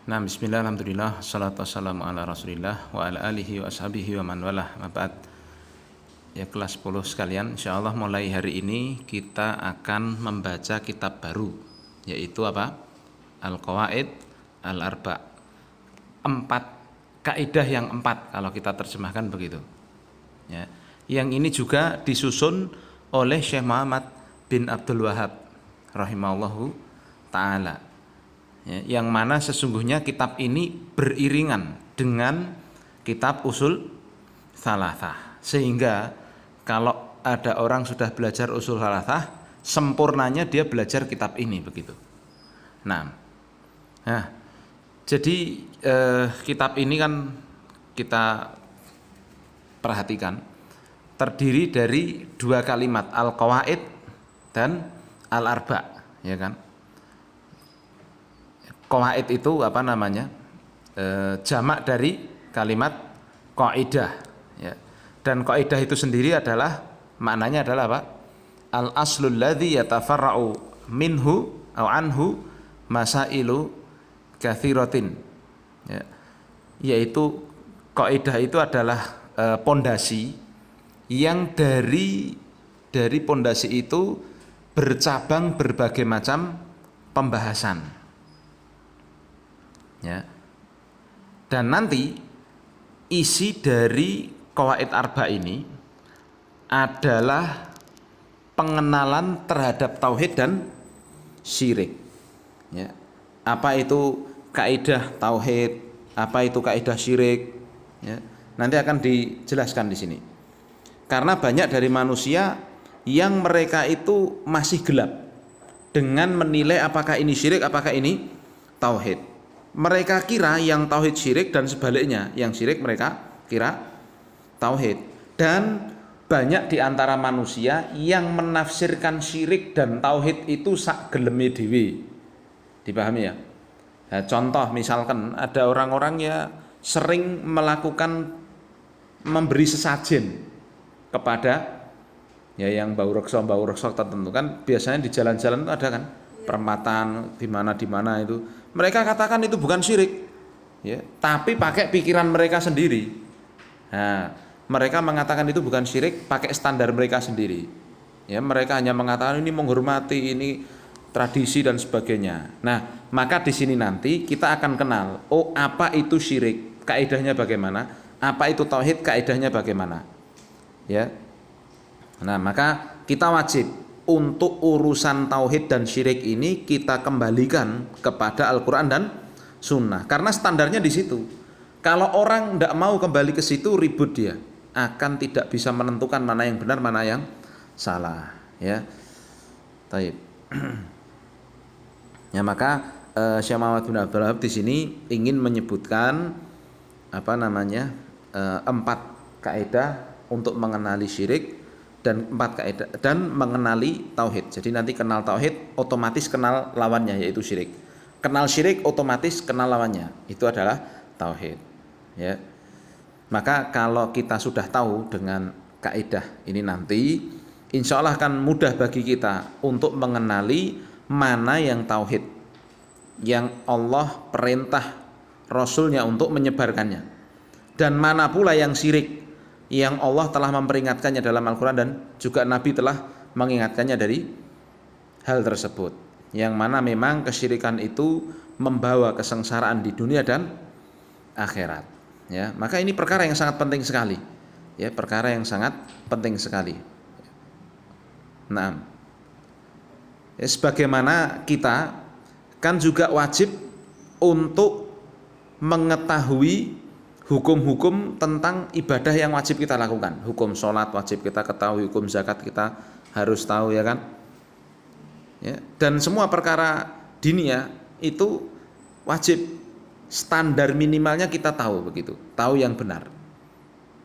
Nah, bismillah, alhamdulillah, salatu wassalamu ala rasulillah wa ala alihi wa ashabihi wa man walah. Mabad. Ya, kelas 10 sekalian, insyaallah mulai hari ini kita akan membaca kitab baru, yaitu apa? Al-Qawaid Al-Arba. 4 kaidah yang 4 kalau kita terjemahkan begitu. Ya. Yang ini juga disusun oleh Syekh Muhammad bin Abdul Wahab rahimahullahu taala. Ya, yang mana sesungguhnya kitab ini beriringan dengan kitab usul thalathah, sehingga kalau ada orang sudah belajar usul thalathah, sempurnanya dia belajar kitab ini begitu. Nah, jadi kitab ini kan kita perhatikan terdiri dari 2 kalimat, al-qawaid dan al-arba, ya kan? Qawaid itu apa namanya? Jamak dari kalimat qaidah, ya. Dan qaidah itu sendiri adalah maknanya adalah apa? Al aslul ladzi yatafarra'u minhu au anhu masailu katsiratin. Ya. Yaitu qaidah itu adalah pondasi yang dari pondasi itu bercabang berbagai macam pembahasan. Ya. Dan nanti isi dari qawaid arba ini adalah pengenalan terhadap tauhid dan syirik. Ya. Apa itu kaidah tauhid, apa itu kaidah syirik, ya. Nanti akan dijelaskan di sini. Karena banyak dari manusia yang mereka itu masih gelap dengan menilai apakah ini syirik, apakah ini tauhid. Mereka kira yang tauhid syirik dan sebaliknya, yang syirik mereka kira tauhid. Dan banyak di antara manusia yang menafsirkan syirik dan tauhid itu sak geleme dhewe. Dipahami ya? Nah, contoh misalkan ada orang-orang ya sering melakukan memberi sesajen kepada ya yang bau reksa tertentu kan, biasanya di jalan-jalan itu ada kan perempatan di mana itu. Mereka katakan itu bukan syirik, ya, tapi pakai pikiran mereka sendiri. Nah, mereka mengatakan itu bukan syirik pakai standar mereka sendiri. Ya, mereka hanya mengatakan ini menghormati, ini tradisi dan sebagainya. Nah, maka di sini nanti kita akan kenal, oh apa itu syirik, kaidahnya bagaimana, apa itu tauhid, kaidahnya bagaimana. Ya. Nah, maka kita wajib untuk urusan tauhid dan syirik ini kita kembalikan kepada Al-Quran dan Sunnah, karena standarnya di situ. Kalau orang tidak mau kembali ke situ, ribut dia, akan tidak bisa menentukan mana yang benar, mana yang salah. Ya, taib. Ya, maka Syekh Muhammad bin Abdul Wahab di sini ingin menyebutkan apa namanya 4 kaidah untuk mengenali syirik dan 4 kaidah dan mengenali tauhid. Jadi nanti kenal tauhid otomatis kenal lawannya, yaitu syirik. Kenal syirik otomatis kenal lawannya, itu adalah tauhid. Ya. Maka kalau kita sudah tahu dengan kaidah ini nanti, insya Allah akan mudah bagi kita untuk mengenali mana yang tauhid, yang Allah perintah Rasulnya untuk menyebarkannya, dan mana pula yang syirik, yang Allah telah memperingatkannya dalam Al-Quran dan juga Nabi telah mengingatkannya dari hal tersebut, yang mana memang kesyirikan itu membawa kesengsaraan di dunia dan akhirat. Ya, maka ini perkara yang sangat penting sekali. Ya, perkara yang sangat penting sekali. Nah, ya, sebagaimana kita kan juga wajib untuk mengetahui hukum-hukum tentang ibadah yang wajib kita lakukan. Hukum sholat wajib kita ketahui, hukum zakat kita harus tahu, ya kan? Ya, dan semua perkara diniyah itu wajib, standar minimalnya kita tahu begitu, tahu yang benar.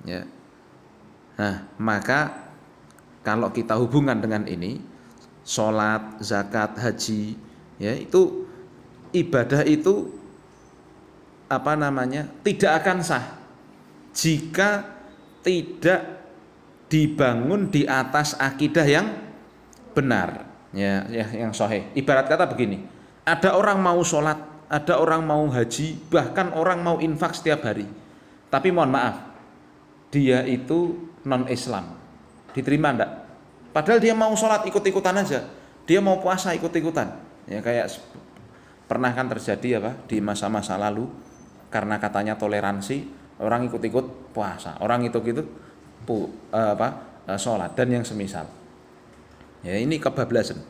Ya. Nah, maka kalau kita hubungan dengan ini, sholat, zakat, haji, ya itu ibadah itu apa namanya tidak akan sah jika tidak dibangun di atas akidah yang benar, ya yang sahih. Ibarat kata begini, ada orang mau sholat ada orang mau haji, bahkan orang mau infak setiap hari. Tapi mohon maaf, dia itu non-Islam. Diterima enggak? Padahal dia mau sholat ikut-ikutan aja. Dia mau puasa ikut-ikutan. Ya kayak pernah kan terjadi apa di masa-masa lalu, karena katanya toleransi, orang ikut-ikut puasa, orang ikut-ikut sholat dan yang semisal. Ya ini kebablasan.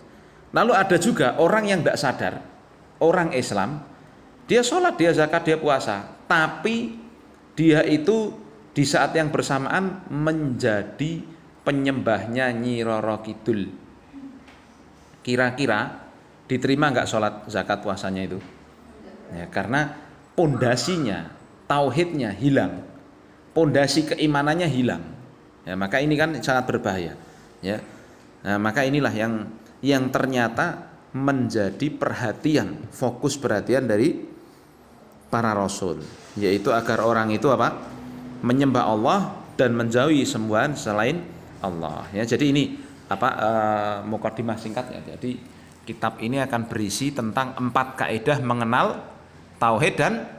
Lalu ada juga orang yang tidak sadar, orang Islam, dia sholat, dia zakat, dia puasa, tapi dia itu di saat yang bersamaan menjadi penyembahnya Nyi Roro Kidul. Kira-kira diterima nggak sholat zakat puasanya itu? Ya, karena pondasinya, tauhidnya hilang, pondasi keimanannya hilang. Ya, maka ini kan sangat berbahaya. Ya, nah, maka inilah yang ternyata menjadi perhatian, fokus perhatian dari para rasul, yaitu agar orang itu apa? Menyembah Allah dan menjauhi sembahan selain Allah. Ya, jadi ini mukadimah singkatnya. Jadi kitab ini akan berisi tentang 4 kaidah mengenal tauhid dan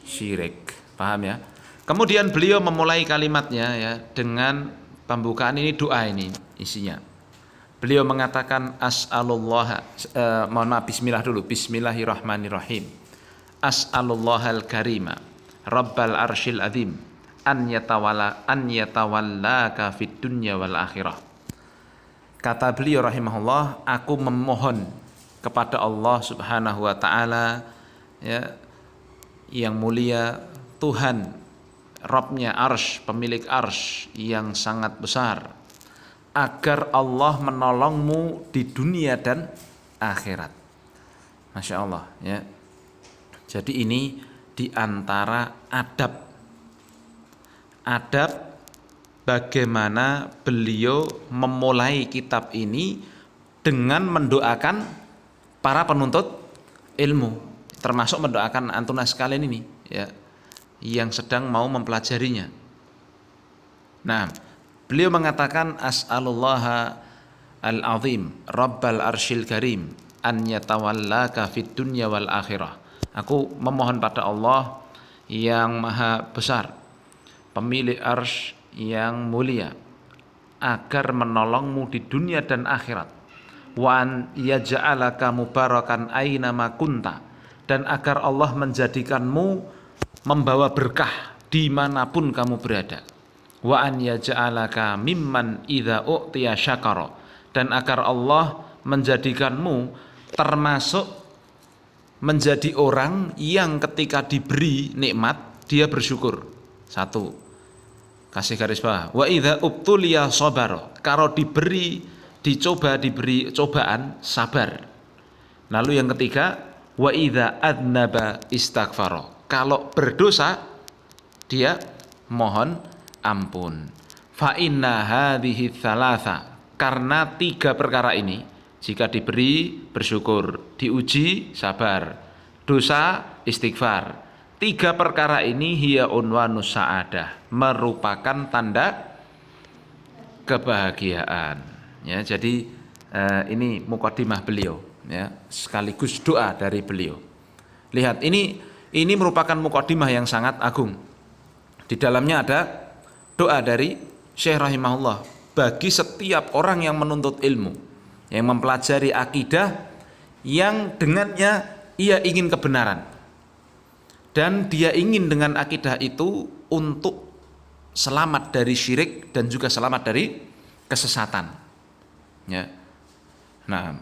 syirik. Paham ya? Kemudian beliau memulai kalimatnya ya dengan pembukaan ini doa ini isinya. Beliau mengatakan mohon maaf, bismillah dulu. Bismillahirrahmanirrahim. As'alullahal karima rabbal arsyil azim an yatawallaka fid dunya wal akhirah. Kata beliau rahimahullah, aku memohon kepada Allah Subhanahu wa taala ya yang mulia, Tuhan Rabbnya arsy, pemilik arsy yang sangat besar, agar Allah menolongmu di dunia dan akhirat. Masya Allah ya. Jadi ini diantara adab bagaimana beliau memulai kitab ini dengan mendoakan para penuntut ilmu, termasuk mendoakan antuna sekalian ini ya, yang sedang mau mempelajarinya. Nah, beliau mengatakan as'alullaha al-azim rabbal arsyil karim an yatawallaka fid dunya wal akhirah. Aku memohon pada Allah yang maha besar, pemilik arsy yang mulia, agar menolongmu di dunia dan akhirat. Wa an yaj'alaka mubarakan aina ma kunta, dan agar Allah menjadikanmu membawa berkah dimanapun kamu berada. Wa an yaj'alaka mimman idza u'tiya syakara, dan agar Allah menjadikanmu termasuk menjadi orang yang ketika diberi nikmat dia bersyukur. Satu, kasih garis bawah. Wa idza ubtuliya sabara, kalau diberi cobaan sabar. Lalu yang ketiga, wa idza adnaba istaghfara, kalau berdosa dia mohon ampun. Fa inna hadhihi tsalatsa, karena 3 perkara ini, jika diberi bersyukur, diuji sabar, dosa istighfar. 3 perkara ini hiya unwanus sa'adah, merupakan tanda kebahagiaan. Ya, jadi ini mukadimah beliau ya, sekaligus doa dari beliau. Lihat, ini merupakan mukadimah yang sangat agung. Di dalamnya ada doa dari Syekh rahimahullah bagi setiap orang yang menuntut ilmu, yang mempelajari akidah, yang dengannya ia ingin kebenaran, dan dia ingin dengan akidah itu untuk selamat dari syirik dan juga selamat dari kesesatan ya. Nah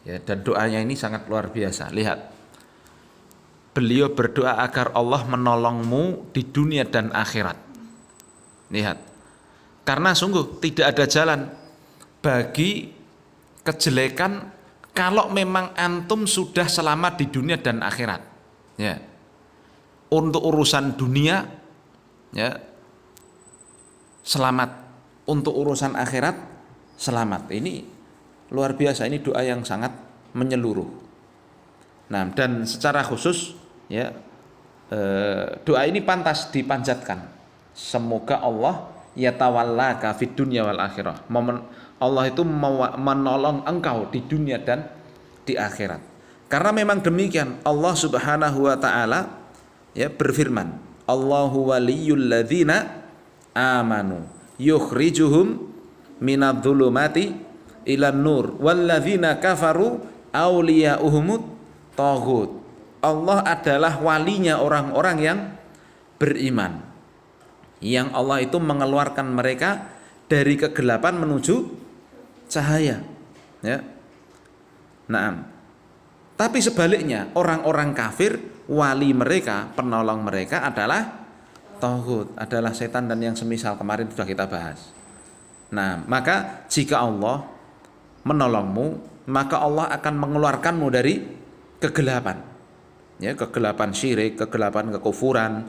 ya, dan doanya ini sangat luar biasa. Lihat, beliau berdoa agar Allah menolongmu di dunia dan akhirat. Lihat, karena sungguh tidak ada jalan bagi kejelekan kalau memang antum sudah selamat di dunia dan akhirat ya. Untuk urusan dunia ya selamat, untuk urusan akhirat selamat. Ini luar biasa, ini doa yang sangat menyeluruh. Nah, dan secara khusus ya doa ini pantas dipanjatkan. Semoga Allah yatawallaka fid dunya wal akhirah, Allah itu menolong engkau di dunia dan di akhirat. Karena memang demikian Allah Subhanahu wa taala ya berfirman, Allahu waliyul ladzina amanu yukhrijuhum minadh-dhulumati ilan nur walladzina kafaru awliya'uhumut taghut. Allah adalah walinya orang-orang yang beriman, yang Allah itu mengeluarkan mereka dari kegelapan menuju cahaya, ya. Naam. Tapi sebaliknya orang-orang kafir, wali mereka, penolong mereka adalah taghut, adalah setan dan yang semisal, kemarin sudah kita bahas. Nah, maka jika Allah menolongmu, maka Allah akan mengeluarkanmu dari kegelapan. Ya, kegelapan syirik, kegelapan kekufuran,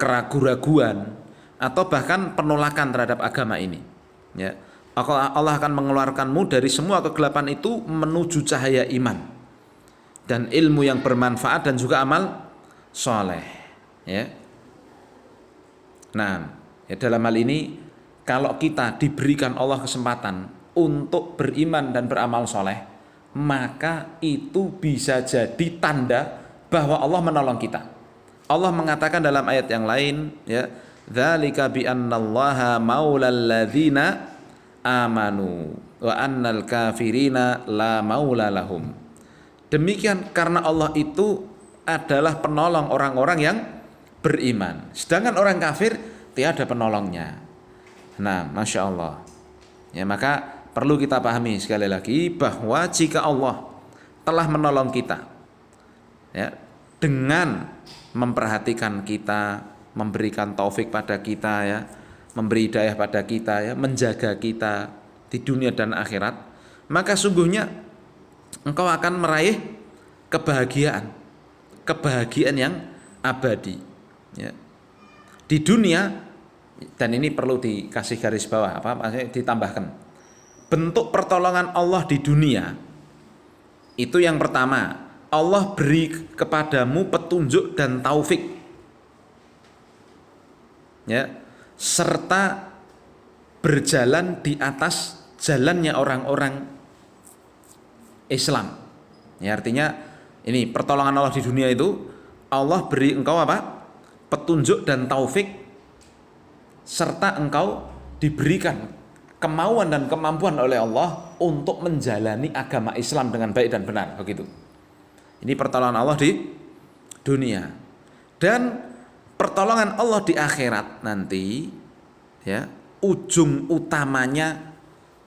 keraguan-raguan, atau bahkan penolakan terhadap agama ini. Ya. Allah akan mengeluarkanmu dari semua kegelapan itu menuju cahaya iman dan ilmu yang bermanfaat dan juga amal soleh, ya. Nah, ya dalam hal ini kalau kita diberikan Allah kesempatan untuk beriman dan beramal soleh, maka itu bisa jadi tanda bahwa Allah menolong kita. Allah mengatakan dalam ayat yang lain, ya, dzalika bi annallaha maulal ladzina amanu wa annal kafirina la maula lahum. Demikian karena Allah itu adalah penolong orang-orang yang beriman, sedangkan orang kafir tiada penolongnya. Nah, Masya Allah, ya, maka perlu kita pahami sekali lagi bahwa jika Allah telah menolong kita, ya, dengan memperhatikan kita, memberikan taufik pada kita, ya, memberi hidayah pada kita, ya, menjaga kita di dunia dan akhirat, maka sungguhnya engkau akan meraih kebahagiaan yang abadi, ya. Di dunia, dan ini perlu dikasih garis bawah, maksudnya ditambahkan, bentuk pertolongan Allah di dunia itu yang pertama, Allah beri kepadamu petunjuk dan taufik, ya, serta berjalan di atas jalannya orang-orang Islam. Ya, artinya ini pertolongan Allah di dunia itu Allah beri engkau apa? Petunjuk dan taufik, serta engkau diberikan kemauan dan kemampuan oleh Allah untuk menjalani agama Islam dengan baik dan benar, begitu. Ini pertolongan Allah di dunia. Dan pertolongan Allah di akhirat nanti, ya, ujung utamanya,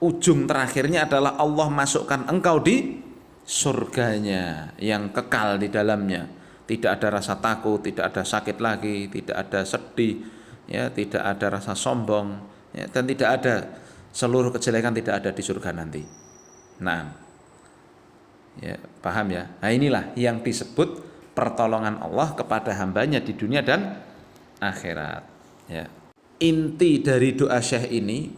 ujung terakhirnya adalah Allah masukkan engkau di surganya yang kekal di dalamnya. Tidak ada rasa takut, tidak ada sakit lagi, tidak ada sedih, ya, tidak ada rasa sombong, ya, dan tidak ada seluruh kejelekan tidak ada di surga nanti. Nah, ya, paham ya? Nah, inilah yang disebut pertolongan Allah kepada hambanya di dunia dan akhirat, ya. Inti dari doa Syekh ini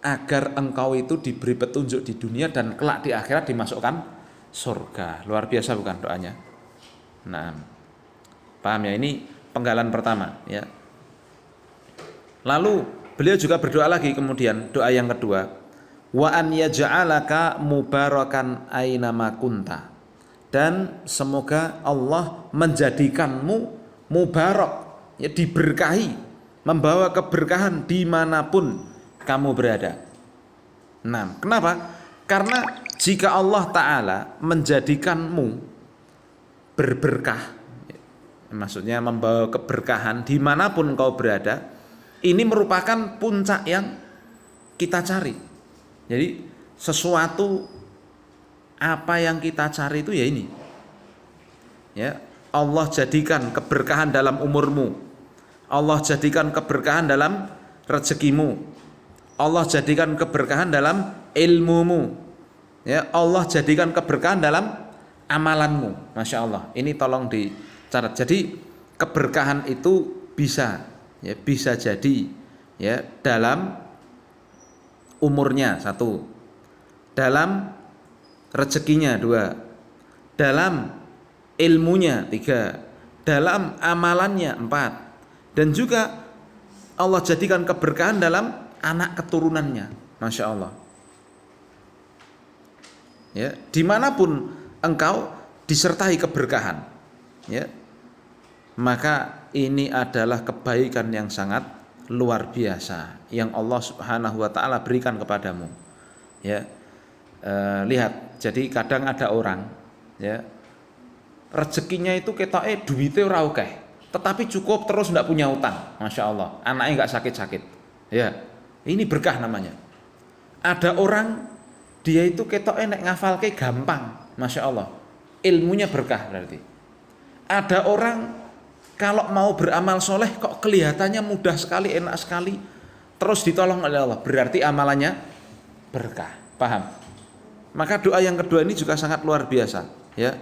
agar engkau itu diberi petunjuk di dunia dan kelak di akhirat dimasukkan surga. Luar biasa bukan doanya? Nah, paham ya? Ini penggalan pertama, ya. Lalu beliau juga berdoa lagi kemudian, doa yang kedua, wa an yaj'alaka mubarakan aina ma kunta, dan semoga Allah menjadikanmu mubarak, ya, diberkahi, membawa keberkahan dimanapun kamu berada. Nah, kenapa? Karena jika Allah Ta'ala menjadikanmu berberkah, maksudnya membawa keberkahan dimanapun kau berada, ini merupakan puncak yang kita cari. Jadi sesuatu apa yang kita cari itu ya ini, ya, Allah jadikan keberkahan dalam umurmu, Allah jadikan keberkahan dalam rezekimu, Allah jadikan keberkahan dalam ilmumu, ya, Allah jadikan keberkahan dalam amalanmu. Masya Allah, ini tolong dicatat. Jadi keberkahan itu bisa, ya, bisa jadi, ya, dalam umurnya satu, dalam rezekinya dua, dalam ilmunya tiga, dalam amalannya empat, dan juga Allah jadikan keberkahan dalam anak keturunannya. Masya Allah, ya, dimanapun engkau disertai keberkahan, ya, maka ini adalah kebaikan yang sangat luar biasa yang Allah Subhanahu wa taala berikan kepadamu. Ya. Lihat, jadi kadang ada orang, ya, rezekinya itu ketoke duitnya ora akeh, tetapi cukup terus ndak punya utang. Masya Allah, anaknya nggak sakit-sakit. Ya, ini berkah namanya. Ada orang dia itu ketoknya nek ngafalke gampang, Masya Allah, ilmunya berkah berarti. Ada orang kalau mau beramal soleh kok kelihatannya mudah sekali, enak sekali, terus ditolong oleh Allah, berarti amalannya berkah. Paham? Maka doa yang kedua ini juga sangat luar biasa, ya,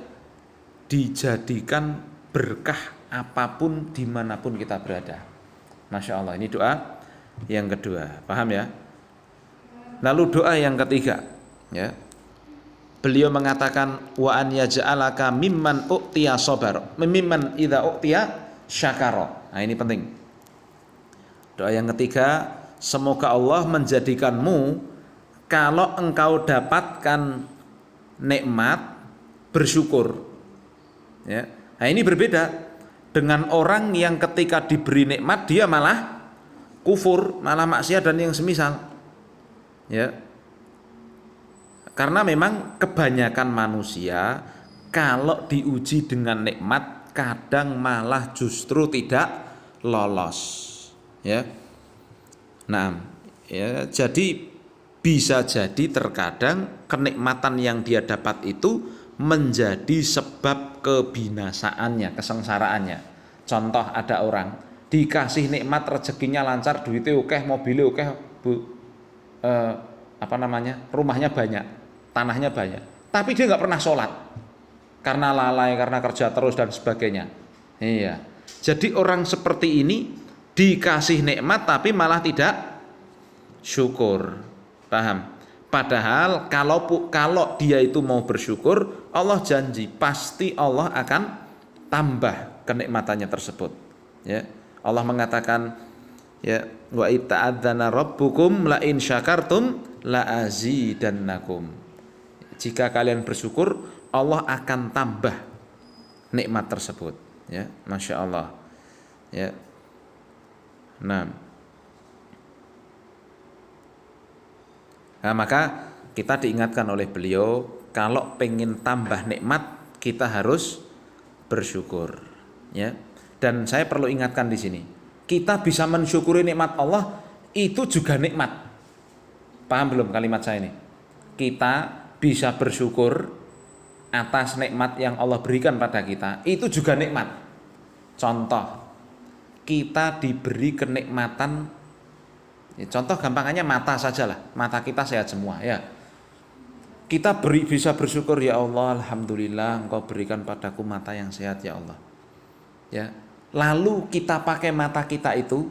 dijadikan berkah apapun dimanapun kita berada. Masya Allah, ini doa yang kedua. Paham ya? Lalu doa yang ketiga, ya, beliau mengatakan wa an yaj'alaka mimman u'tiya sabar, mimman idza u'tiya syakara. Nah, ini penting. Doa yang ketiga, semoga Allah menjadikanmu kalau engkau dapatkan nikmat bersyukur. Ya. Nah, ini berbeda dengan orang yang ketika diberi nikmat dia malah kufur, malah maksiat dan yang semisal. Ya. Karena memang kebanyakan manusia kalau diuji dengan nikmat kadang malah justru tidak lolos, ya. Nah, ya, jadi bisa jadi terkadang kenikmatan yang dia dapat itu menjadi sebab kebinasaannya, kesengsaraannya. Contoh, ada orang dikasih nikmat rezekinya lancar, duitnya oke, mobilnya oke, rumahnya banyak, tanahnya banyak, tapi dia nggak pernah sholat karena lalai, karena kerja terus dan sebagainya. Iya. Jadi orang seperti ini dikasih nikmat tapi malah tidak syukur. Paham? Padahal kalau dia itu mau bersyukur, Allah janji pasti Allah akan tambah kenikmatannya tersebut. Ya. Allah mengatakan, ya, wa ita'adzana rabbukum la in syakartum la azidannakum. Jika kalian bersyukur, Allah akan tambah nikmat tersebut, ya. Masya Allah, ya. Nah, maka kita diingatkan oleh beliau kalau pengen tambah nikmat kita harus bersyukur, ya. Dan saya perlu ingatkan di sini, kita bisa mensyukuri nikmat Allah itu juga nikmat. Paham belum kalimat saya ini? Kita bisa bersyukur atas nikmat yang Allah berikan pada kita, itu juga nikmat. Contoh, kita diberi kenikmatan, ya, contoh gampangannya mata sajalah, mata kita sehat semua, ya. Kita bisa bersyukur, ya Allah, alhamdulillah Engkau berikan padaku mata yang sehat, ya Allah. Ya. Lalu kita pakai mata kita itu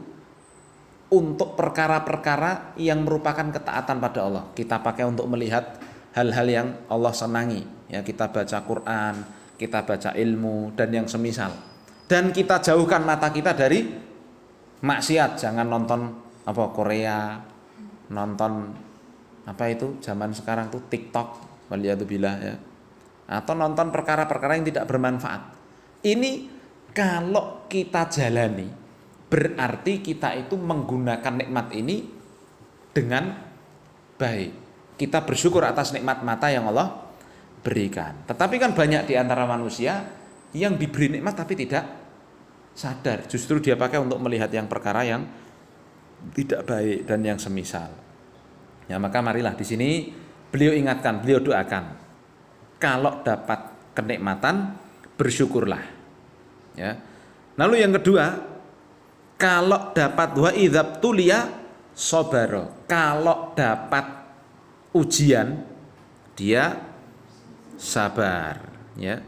untuk perkara-perkara yang merupakan ketaatan pada Allah. Kita pakai untuk melihat hal-hal yang Allah senangi, ya, kita baca Quran, kita baca ilmu dan yang semisal. Dan kita jauhkan mata kita dari maksiat, jangan nonton Korea, nonton itu zaman sekarang tuh TikTok, waliyadzubillah, ya. Atau nonton perkara-perkara yang tidak bermanfaat. Ini kalau kita jalani berarti kita itu menggunakan nikmat ini dengan baik. Kita bersyukur atas nikmat mata yang Allah berikan. Tetapi kan banyak di antara manusia yang diberi nikmat tapi tidak sadar. Justru dia pakai untuk melihat yang perkara yang tidak baik dan yang semisal. Ya, maka marilah di sini beliau ingatkan, beliau doakan, kalau dapat kenikmatan bersyukurlah. Ya. Lalu yang kedua, kalau dapat wa idzab tuliya sabara. Kalau dapat ujian dia sabar, ya.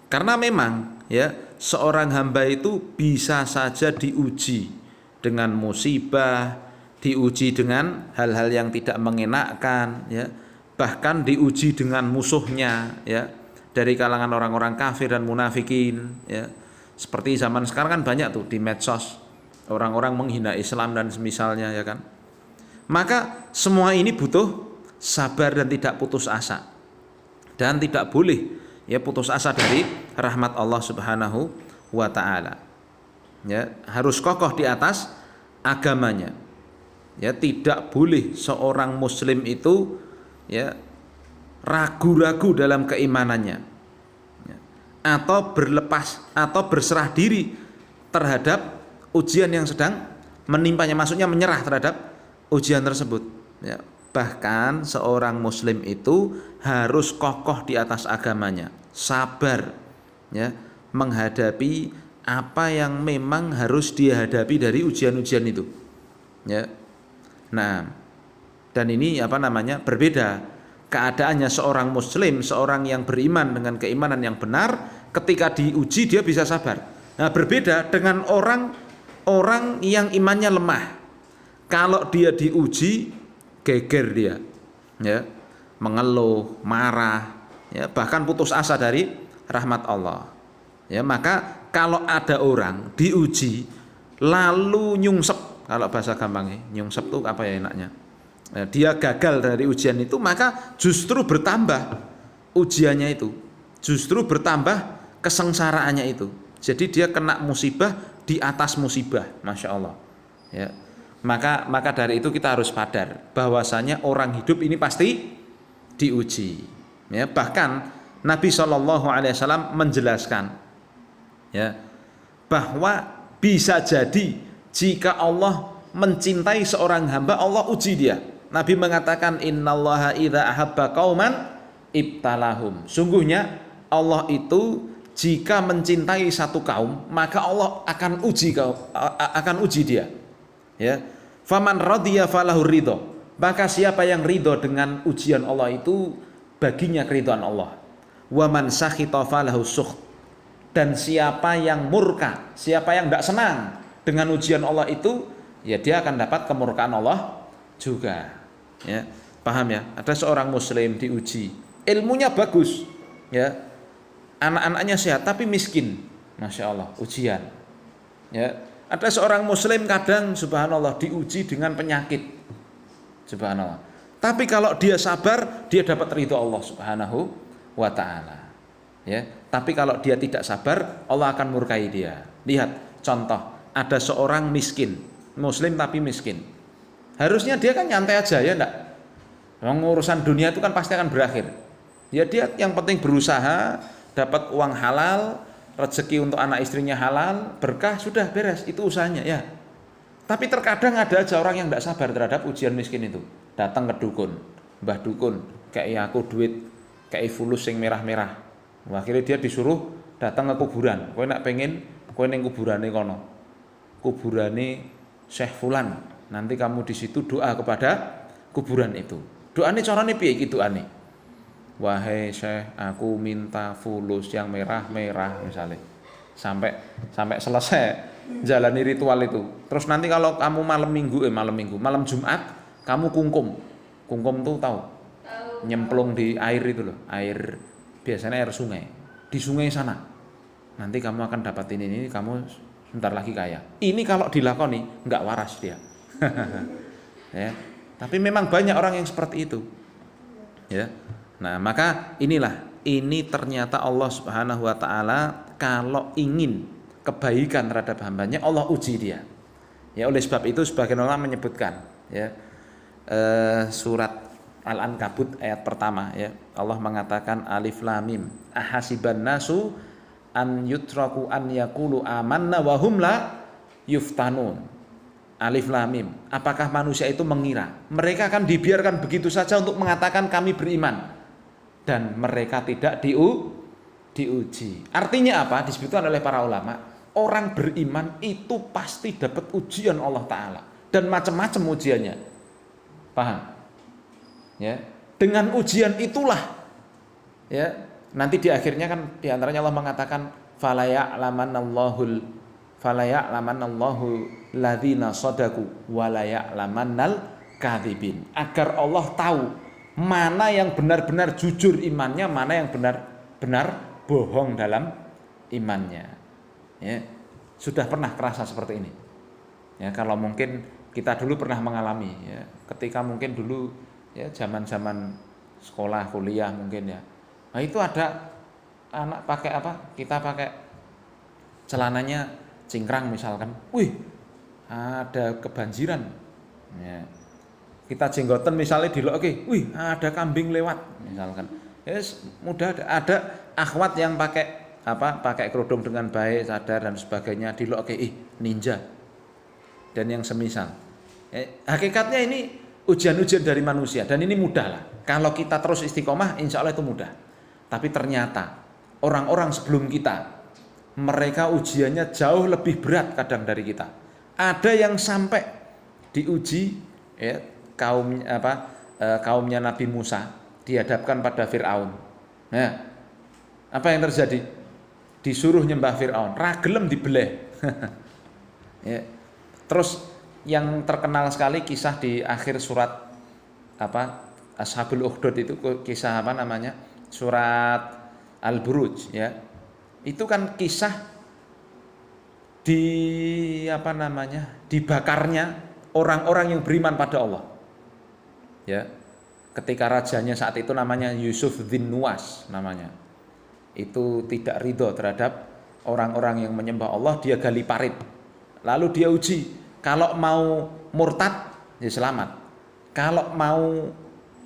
Karena memang, ya, seorang hamba itu bisa saja diuji dengan musibah, diuji dengan hal-hal yang tidak mengenakkan, ya. Bahkan diuji dengan musuhnya, ya, dari kalangan orang-orang kafir dan munafikin, ya. Seperti zaman sekarang kan banyak tuh di medsos orang-orang menghina Islam dan semisalnya, ya kan. Maka semua ini butuh sabar dan tidak putus asa. Dan tidak boleh, ya putus asa dari rahmat Allah Subhanahu wa taala. Ya, harus kokoh di atas agamanya. Ya, tidak boleh seorang muslim itu ya ragu-ragu dalam keimanannya. Ya, atau berlepas atau berserah diri terhadap ujian yang sedang menimpanya, maksudnya menyerah terhadap ujian tersebut. Ya, bahkan seorang muslim itu harus kokoh di atas agamanya, sabar ya menghadapi apa yang memang harus dihadapi dari ujian-ujian itu. Ya. Nah, dan ini berbeda keadaannya seorang muslim, seorang yang beriman dengan keimanan yang benar, ketika diuji dia bisa sabar. Nah, berbeda dengan orang yang imannya lemah. Kalau dia diuji, geger dia. Ya. Mengeluh, marah, ya, bahkan putus asa dari rahmat Allah. Ya, maka kalau ada orang diuji lalu nyungsep, kalau bahasa gampangnya nyungsep itu apa ya enaknya, dia gagal dari ujian itu, maka justru bertambah ujiannya itu, justru bertambah kesengsaraannya itu. Jadi dia kena musibah di atas musibah, masya Allah. Ya, maka dari itu kita harus sadar bahwasanya orang hidup ini pasti diuji. Ya, bahkan Nabi SAW menjelaskan ya bahwa bisa jadi jika Allah mencintai seorang hamba, Allah uji dia. Nabi mengatakan innallaha idza ahabba qauman ibtalahum. Sungguhnya Allah itu jika mencintai satu kaum, maka Allah akan uji dia. Ya. Faman radiya falahu ridho. Maka siapa yang ridho dengan ujian Allah itu baginya keridhaan Allah. Wa man sakhita falahu sukht. Dan siapa yang murka, siapa yang tidak senang dengan ujian Allah itu, ya dia akan dapat kemurkaan Allah juga. Ya, paham ya? Ada seorang muslim diuji, ilmunya bagus, ya, anak-anaknya sehat tapi miskin, masya Allah, ujian. Ya, ada seorang muslim kadang subhanallah diuji dengan penyakit, subhanallah. Tapi kalau dia sabar, dia dapat ridho Allah Subhanahu wa taala. Ya, tapi kalau dia tidak sabar, Allah akan murkai dia. Lihat contoh, ada seorang miskin, muslim tapi miskin. Harusnya dia kan nyantai aja ya enggak? Urusan dunia itu kan pasti akan berakhir. Ya dia yang penting berusaha, dapat uang halal, rezeki untuk anak istrinya halal, berkah, sudah beres, itu usahanya ya. Tapi terkadang ada aja orang yang tidak sabar terhadap ujian miskin itu. Datang ke dukun, mbah dukun, kayak aku duit, kayak fulus yang merah-merah. Akhirnya dia disuruh datang ke kuburan. Kowe nak pengen, kowe ning kuburane kono. Kuburane Syekh Fulan. Nanti kamu di situ doa kepada kuburan itu. Doane carane piye iki doane? Wahai Syekh, aku minta fulus yang merah-merah misalnya. Sampai selesai jalani ritual itu. Terus nanti kalau kamu malam Jumat, kamu kungkum. Kungkum tuh tahu? Nyemplung di air itu loh, air biasanya air sungai, di sungai sana. Nanti kamu akan dapatin ini, kamu sebentar lagi kaya. Ini kalau dilakoni nggak waras dia. Ya. Tapi memang banyak orang yang seperti itu. Ya. Nah, maka ini ternyata Allah Subhanahu wa taala kalau ingin kebaikan terhadap hambanya, Allah uji dia. Ya, oleh sebab itu sebagian ulama menyebutkan ya surat Al-Ankabut ayat pertama ya, Allah mengatakan alif lam mim ahasiban nasu an yutraku an yaqulu amanna wa hum la yuftanun. Alif lam mim, apakah manusia itu mengira mereka akan dibiarkan begitu saja untuk mengatakan kami beriman dan mereka tidak diuji. Artinya apa? Disebutkan oleh para ulama, orang beriman itu pasti dapat ujian Allah taala dan macam-macam ujiannya. Paham? Ya, dengan ujian itulah ya nanti di akhirnya kan diantaranya Allah mengatakan fala ya'lamannallahu ladzina shadaku wa la ya'lamannal kadzibin, agar Allah tahu mana yang benar-benar jujur imannya, mana yang benar-benar bohong dalam imannya. Ya, sudah pernah kerasa seperti ini. Ya, kalau mungkin kita dulu pernah mengalami ya, ketika mungkin dulu ya zaman-zaman sekolah kuliah mungkin ya. Nah, itu ada anak pakai apa? Kita pakai celananya cingkrang misalkan. Wih, ada kebanjiran. Ya. Kita jenggoten misalnya dilokke, wih, ada kambing lewat misalkan. Yes, mudah ada akhwat yang pakai apa? Pakai kerudung dengan baik, sadar dan sebagainya, dilokke, ninja. Dan yang semisal. Hakikatnya ini ujian-ujian dari manusia dan ini mudah lah. Kalau kita terus istiqomah, insya Allah itu mudah. Tapi ternyata orang-orang sebelum kita, mereka ujiannya jauh lebih berat kadang dari kita. Ada yang sampai diuji, ya, kaumnya Nabi Musa dihadapkan pada Fir'aun. Nah, apa yang terjadi? Disuruh nyembah Fir'aun, ragelem dibeleh. Ya. Terus yang terkenal sekali kisah di akhir surat apa Ashabul Ukhdud itu, kisah apa namanya, surat Al-Buruj, ya. Itu kan kisah di apa namanya, dibakarnya orang-orang yang beriman pada Allah, ya. Ketika rajanya saat itu namanya Yusuf bin Nuwas namanya, itu tidak ridho terhadap orang-orang yang menyembah Allah, dia gali parit, lalu dia uji, kalau mau murtad ya selamat, kalau mau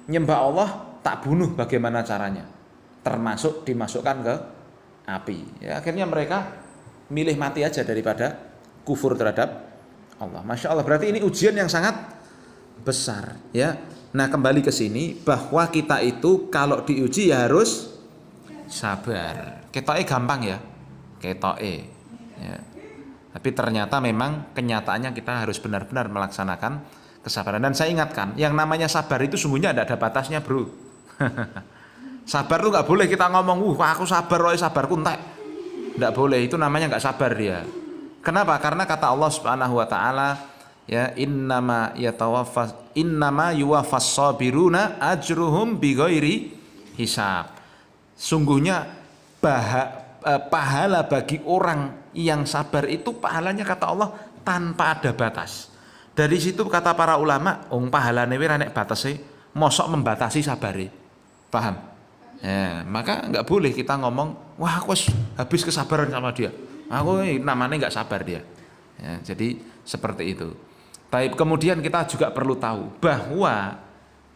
nyembah Allah tak bunuh, bagaimana caranya, termasuk dimasukkan ke api, ya. Akhirnya mereka milih mati aja daripada kufur terhadap Allah. Masya Allah, berarti ini ujian yang sangat besar, ya. Nah, kembali ke sini bahwa kita itu kalau diuji ya harus sabar. Ketoke gampang ya, ketoke, ya. Tapi ternyata memang kenyataannya kita harus benar-benar melaksanakan kesabaran. Dan saya ingatkan, yang namanya sabar itu sungguhnya tidak ada batasnya, bro. Sabar tuh nggak boleh kita ngomong, aku sabar, sabarku entek. Nggak boleh, itu namanya nggak sabar dia. Kenapa? Karena kata Allah Subhanahu Wa Taala, ya, innama yuwaffas sabiruna ajruhum bighairi hisab. Sungguhnya pahala bagi orang yang sabar itu pahalanya kata Allah tanpa ada batas. Dari situ kata para ulama, pahalane wis nek batase, mosok membatasi sabare. Paham? Ya, maka nggak boleh kita ngomong, wah aku habis kesabaran sama dia. Aku namanya nggak sabar dia. Ya, jadi seperti itu. Tapi kemudian kita juga perlu tahu bahwa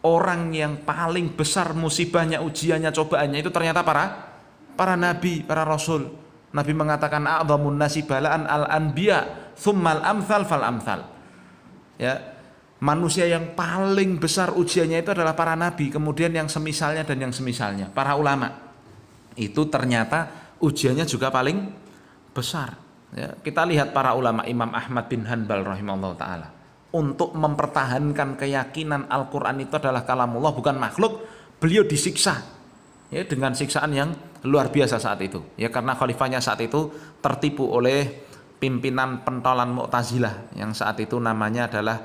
orang yang paling besar musibahnya, ujiannya, cobaannya itu ternyata para nabi, para rasul. Nabi mengatakan a'dhamun nasi balaan al-anbiya tsummal amsal fal amsal. Ya, manusia yang paling besar ujiannya itu adalah para nabi, kemudian yang semisalnya dan yang semisalnya, para ulama. Itu ternyata ujiannya juga paling besar. Ya, kita lihat para ulama, Imam Ahmad bin Hanbal rahimahullah taala, untuk mempertahankan keyakinan Al-Quran itu adalah kalamullah bukan makhluk, beliau disiksa, ya, dengan siksaan yang luar biasa saat itu, ya, karena khalifahnya saat itu tertipu oleh pimpinan pentolan Mu'tazilah yang saat itu namanya adalah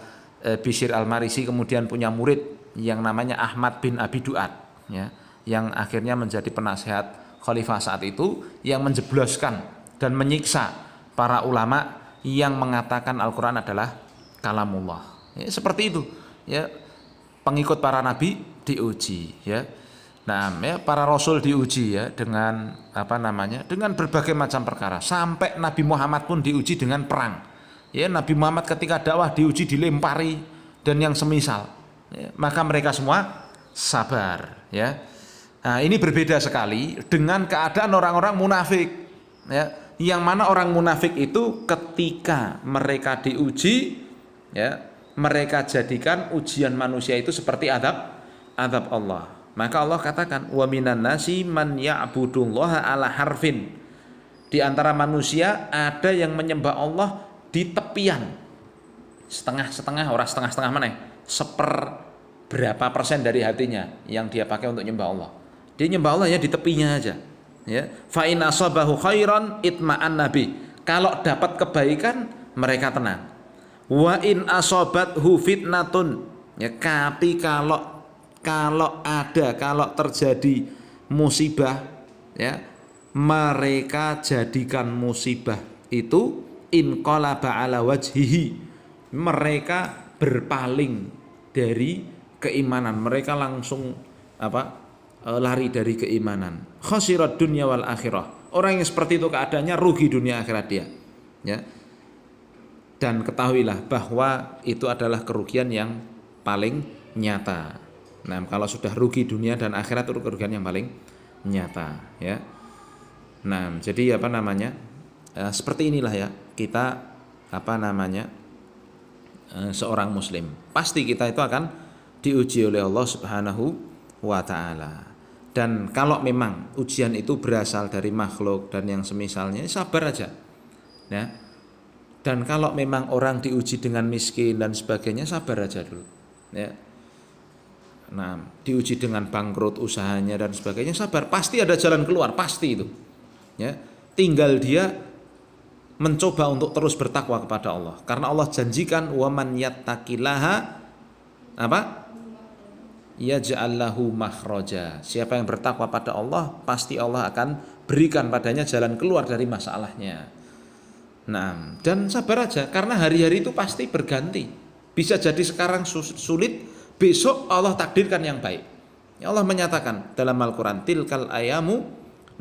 Bishr al-Marisi, kemudian punya murid yang namanya Ahmad bin Abi Duat, ya, yang akhirnya menjadi penasehat khalifah saat itu, yang menjebloskan dan menyiksa para ulama yang mengatakan Al-Quran adalah kalamullah, ya, seperti itu, ya. Pengikut para nabi diuji, ya. Nah, ya, para rasul diuji, ya, dengan apa namanya, dengan berbagai macam perkara, sampai Nabi Muhammad pun diuji dengan perang, ya. Nabi Muhammad ketika dakwah diuji, dilempari dan yang semisal, ya, maka mereka semua sabar, ya. Nah, ini berbeda sekali dengan keadaan orang-orang munafik, ya, yang mana orang munafik itu ketika mereka diuji, ya, mereka jadikan ujian manusia itu seperti adab Allah. Maka Allah katakan, wa minan nasi man ya'budullaha ala harfin. Di antara manusia ada yang menyembah Allah di tepian. Setengah-setengah, orang setengah-setengah mana? Seberapa persen dari hatinya yang dia pakai untuk nyembah Allah. Dia nyembah Allah ya di tepinya aja. Ya. Fa in asabahu khairan itma'an nabi. Kalau dapat kebaikan mereka tenang. Wa in asobathu fitnatun, ya, tapi kalau terjadi musibah, ya, mereka jadikan musibah itu inqalaba ala wajhihi, mereka berpaling dari keimanan, mereka langsung lari dari keimanan. Khasirat dunya wal akhirah. Orang yang seperti itu keadaannya rugi dunia akhirat dia. Ya. Dan ketahuilah bahwa itu adalah kerugian yang paling nyata. Nah, kalau sudah rugi dunia dan akhirat itu kerugian yang paling nyata, ya. Nah, jadi apa namanya? Seperti inilah ya kita apa namanya? Seorang muslim. Pasti kita itu akan diuji oleh Allah Subhanahu wa taala. Dan kalau memang ujian itu berasal dari makhluk dan yang semisalnya, sabar aja. Ya. Dan kalau memang orang diuji dengan miskin dan sebagainya, sabar aja dulu. Ya. Nah, diuji dengan bangkrut usahanya dan sebagainya, sabar. Pasti ada jalan keluar, pasti itu. Ya. Tinggal dia mencoba untuk terus bertakwa kepada Allah. Karena Allah janjikan wa man yattaqillaha apa? Yaj'al lahu makhraja. Siapa yang bertakwa pada Allah, pasti Allah akan berikan padanya jalan keluar dari masalahnya. Nah, dan sabar aja karena hari-hari itu pasti berganti. Bisa jadi sekarang sulit, besok Allah takdirkan yang baik. Ya Allah menyatakan dalam Al-Qur'an, tilkal ayamu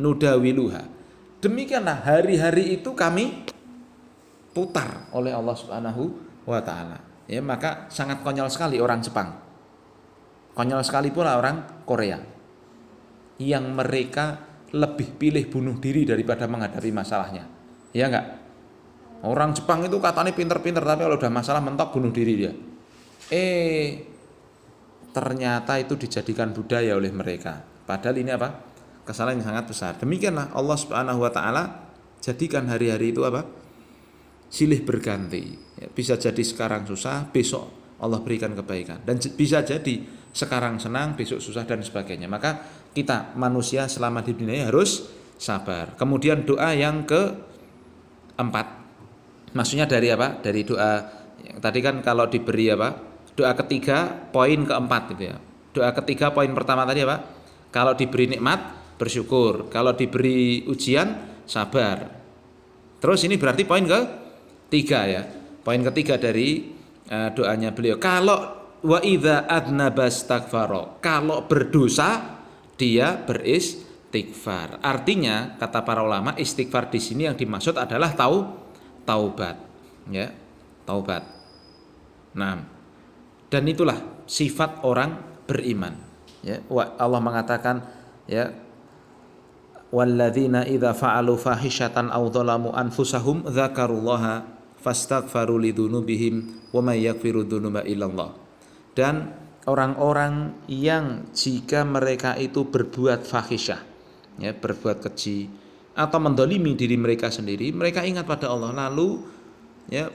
nudawiluha. Demikianlah hari-hari itu kami putar oleh Allah Subhanahu wa taala. Ya, maka sangat konyol sekali orang Jepang. Konyol sekali pula orang Korea yang mereka lebih pilih bunuh diri daripada menghadapi masalahnya. Ya enggak? Orang Jepang itu katanya pinter-pinter, tapi kalau udah masalah mentok bunuh diri dia. Ternyata itu dijadikan budaya oleh mereka. Padahal ini apa? Kesalahan yang sangat besar. Demikianlah Allah Subhanahu wa taala jadikan hari-hari itu apa? Silih berganti. Ya, bisa jadi sekarang susah, besok Allah berikan kebaikan. Dan bisa jadi sekarang senang, besok susah dan sebagainya. Maka kita manusia selama di dunia harus sabar. Kemudian doa yang keempat, maksudnya dari apa? Dari doa yang tadi kan kalau diberi apa? Doa ketiga poin keempat gitu ya. Doa ketiga poin pertama tadi apa? Kalau diberi nikmat bersyukur, kalau diberi ujian sabar. Terus ini berarti poin ketiga ya. Poin ketiga dari doanya beliau. Kalau wa idza adnaba astaghfara, kalau berdosa dia beristighfar. Artinya kata para ulama istighfar di sini yang dimaksud adalah taubat, ya, taubat. Nah, dan itulah sifat orang beriman. Ya, Allah mengatakan ya walladzina idza fa'alu fahishatan aw dzalamu anfusahum dzakarullaha fastaghfaru lidzunubihim wa may yaghfiru dzunuba illallah. Dan orang-orang yang jika mereka itu berbuat fahisyah, ya, berbuat keji atau mendolimi diri mereka sendiri, mereka ingat pada Allah lalu ya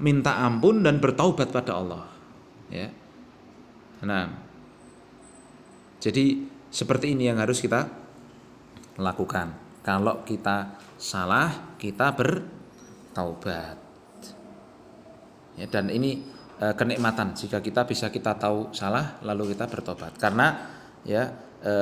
minta ampun dan bertaubat pada Allah. Ya. Nah, jadi seperti ini yang harus kita lakukan. Kalau kita salah, kita bertaubat. Ya, dan ini kenikmatan jika kita bisa kita tahu salah lalu kita bertobat. Karena ya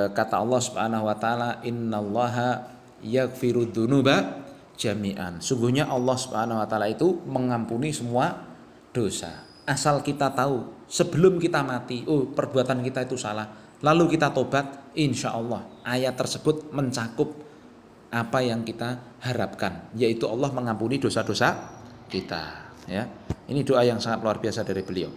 kata Allah Subhanahu wa taala innallaha yaghfiru dzunuba jami'an. Sungguhnya Allah Subhanahu wa taala itu mengampuni semua dosa. Asal kita tahu sebelum kita mati, perbuatan kita itu salah, lalu kita tobat, insya Allah ayat tersebut mencakup apa yang kita harapkan, yaitu Allah mengampuni dosa-dosa kita. Ya, ini doa yang sangat luar biasa dari beliau.